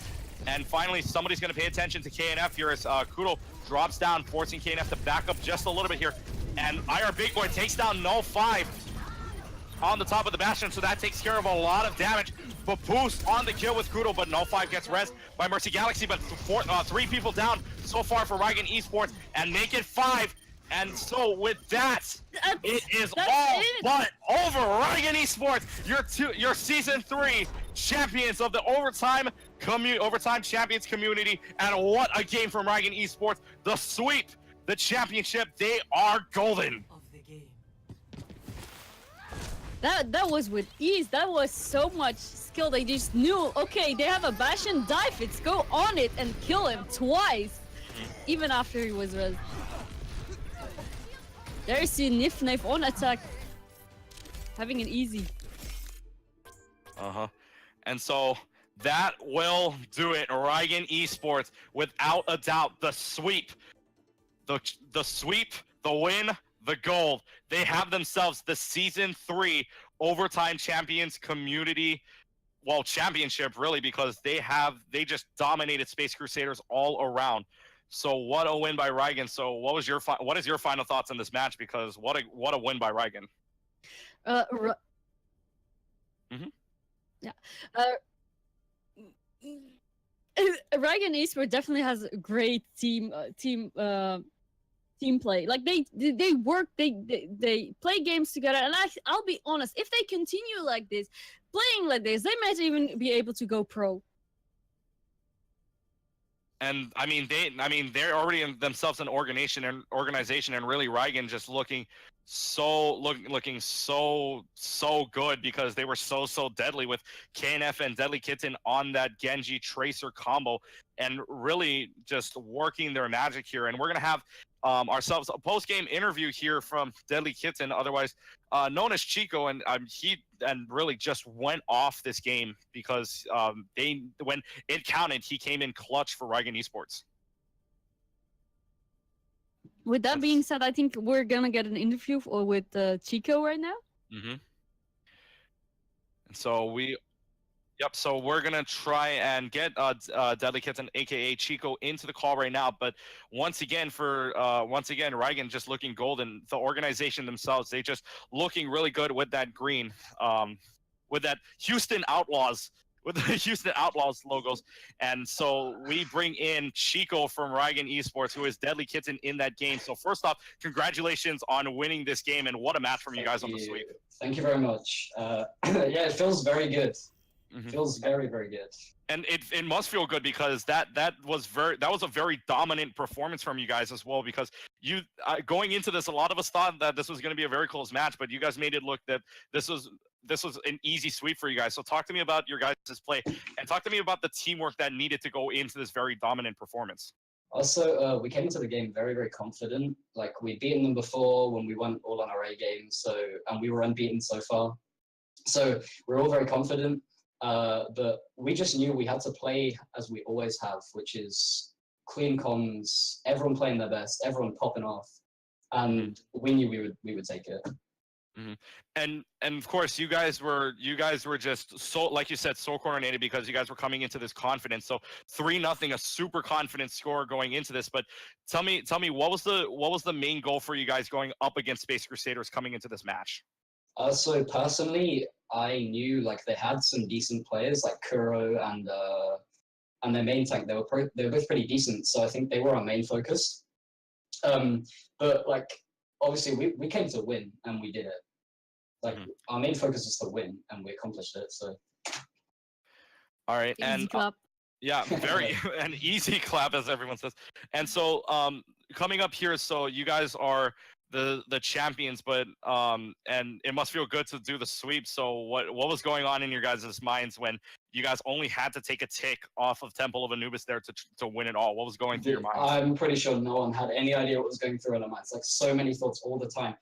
Speaker 1: and finally somebody's going to pay attention to KNF here as Kudo drops down, forcing KNF to back up just a little bit here, and IR Big Boy takes down No5 on the top of the Bastion, so that takes care of a lot of damage. But boost on the kill with Kudo, but No5 gets res by Mercy Galaxy, but 3 people down so far for Rygen Esports, and make it 5. And so with that, it is
Speaker 2: That's
Speaker 1: all
Speaker 2: it.
Speaker 1: but over. Rygen Esports, your season 3 champions of the overtime champions community, and what a game from Rygen Esports. The sweep, the championship, they are golden.
Speaker 2: That was with ease. That was so much skill. They just knew, okay, they have a bash and dive. Let's go on it and kill him twice, even after he was res. There's the Nif Knife on attack, having it easy.
Speaker 1: And so that will do it. Rygen Esports, without a doubt, the sweep, the sweep, the win, the gold. They have themselves the season 3 overtime champions community, well, championship really, because they just dominated Space Crusaders all around. So what a win by Rygen. So what is your final thoughts on this match? Because what a win by Rygen.
Speaker 2: Yeah. Rygen Esports definitely has a great team play. Like they work, they play games together, and I'll be honest, if they continue like this, playing like this, they might even be able to go pro.
Speaker 1: And they're already in themselves an organization, and really Rygen just looking so good, because they were so deadly with KNF and Deadly Kitten on that Genji Tracer combo, and really just working their magic here. And we're gonna have ourselves a post-game interview here from Deadly Kitten, otherwise known as Chico, and he really just went off this game, because when it counted, he came in clutch for Rygen Esports.
Speaker 2: With that being said, I think we're gonna get an interview with Chico right now.
Speaker 1: And so so we're gonna try and get Deadly Kitten, aka Chico, into the call right now. But once again, Rygen just looking golden. The organization themselves, they just looking really good with that green, with that Houston Outlaws. With the Houston Outlaws logos. And so we bring in Chico from Rygen Esports, who is Deadly Kitten in that game. So first off, congratulations on winning this game, and what a match from you guys on the sweep.
Speaker 3: Thank you very much. Yeah, it feels very good. Feels very, very good.
Speaker 1: And it must feel good, because that was a very dominant performance from you guys as well, because you going into this, a lot of us thought that this was going to be a very close match, but you guys made it look that this was an easy sweep for you guys. So talk to me about your guys' play, and talk to me about the teamwork that needed to go into this very dominant performance.
Speaker 3: Also, we came into the game very, very confident. Like, we'd beaten them before when we went all on our A game, and we were unbeaten so far. So we're all very confident. But we just knew we had to play as we always have, which is clean comms, everyone playing their best, everyone popping off, and we knew we would take it.
Speaker 1: And of course, you guys were just so, like you said, so coordinated, because you guys were coming into this confidence. So 3-0, a super confident score going into this. But tell me, what was the main goal for you guys going up against Space Crusaders coming into this match?
Speaker 3: So personally, I knew like they had some decent players like Kuro and their main tank. They were both pretty decent, so I think they were our main focus. But like obviously we came to win, and we did it. Like our main focus was to win, and we accomplished it. So
Speaker 1: all right,
Speaker 2: Easy
Speaker 1: and
Speaker 2: clap.
Speaker 1: yeah, very an easy clap, as everyone says. And so coming up here, so you guys are the champions, but and it must feel good to do the sweep. So what was going on in your guys' minds when you guys only had to take a tick off of Temple of Anubis there to win it all? What was going through your minds?
Speaker 3: I'm pretty sure no one had any idea what was going through in our minds. Like, so many thoughts all the time.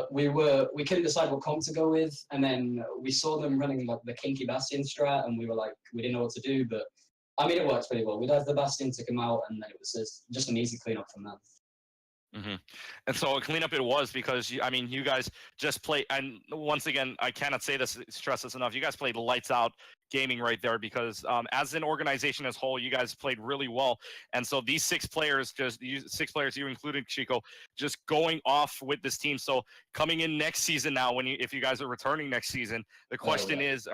Speaker 3: We couldn't decide what comp to go with, and then we saw them running like the Kinky Bastion strat, and we were like, we didn't know what to do, but I mean, it works pretty well. We'd have the Bastion to come out, and then it was just an easy cleanup from that.
Speaker 1: And so a cleanup it was, because you guys just played, and once again, I cannot stress this enough, you guys played lights out gaming right there, because as an organization as a whole, you guys played really well. And so these 6 players, you included, Chico, just going off with this team. So coming in next season now, if you guys are returning next season, the question is,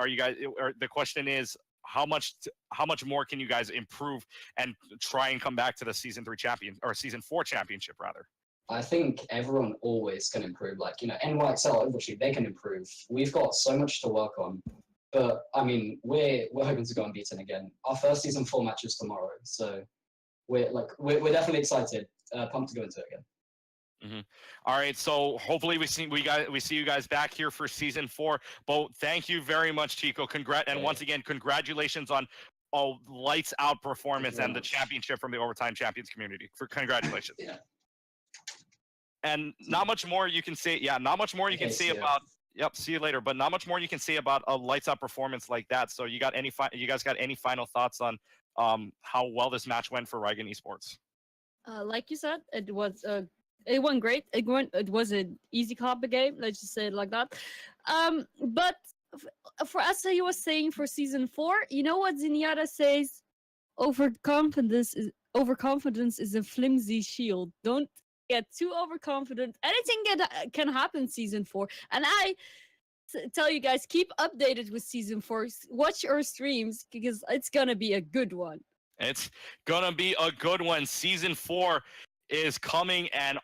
Speaker 1: how much more can you guys improve and try and come back to the season 3 champion, or season 4 championship rather?
Speaker 3: I think everyone always can improve. Like, you know, NYXL, obviously, they can improve. We've got so much to work on. But, I mean, we're hoping to go unbeaten again. Our first Season 4 match is tomorrow. So we're definitely excited. Pumped to go into it again.
Speaker 1: All right, so hopefully we see you guys back here for Season 4. But thank you very much, Chico. Once again, congratulations on a lights out performance and the championship from the Overtime Champions community. Congratulations.
Speaker 3: Yeah.
Speaker 1: And not much more you can say. Yeah, not much more you can say about. Yep, see you later. But not much more you can say about a lights out performance like that. So you guys got any final thoughts on how well this match went for Rygen Esports?
Speaker 2: Like you said, it went great. It was an easy copy game. Let's just say it like that. But for as he was saying for Season 4, you know what Zenyatta says? Overconfidence is a flimsy shield. Don't get too overconfident. Anything can happen Season 4. And I tell you guys, keep updated with Season 4. Watch our streams because it's gonna be a good one.
Speaker 1: It's gonna be a good one. Season 4 is coming, and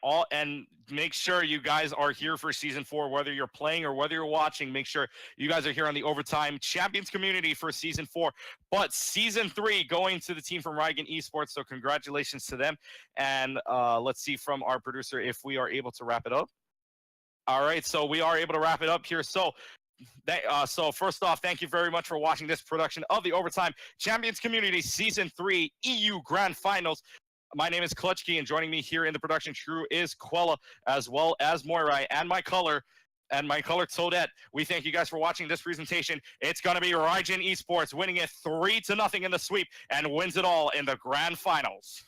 Speaker 1: make sure you guys are here for Season 4, whether you're playing or whether you're watching. Make sure you guys are here on the Overtime Champions community for Season 4. But Season 3 going to the team from Rygen Esports, so congratulations to them. And let's see from our producer if we are able to wrap it up. All right, so we are able to wrap it up here. So first off, thank you very much for watching this production of the Overtime Champions Community Season 3 EU Grand Finals. My name is Clutchkey, and joining me here in the production crew is Quella, as well as Moirai, and my color Toadette. We thank you guys for watching this presentation. It's going to be Rygen Esports winning it 3-0 in the sweep and wins it all in the Grand Finals.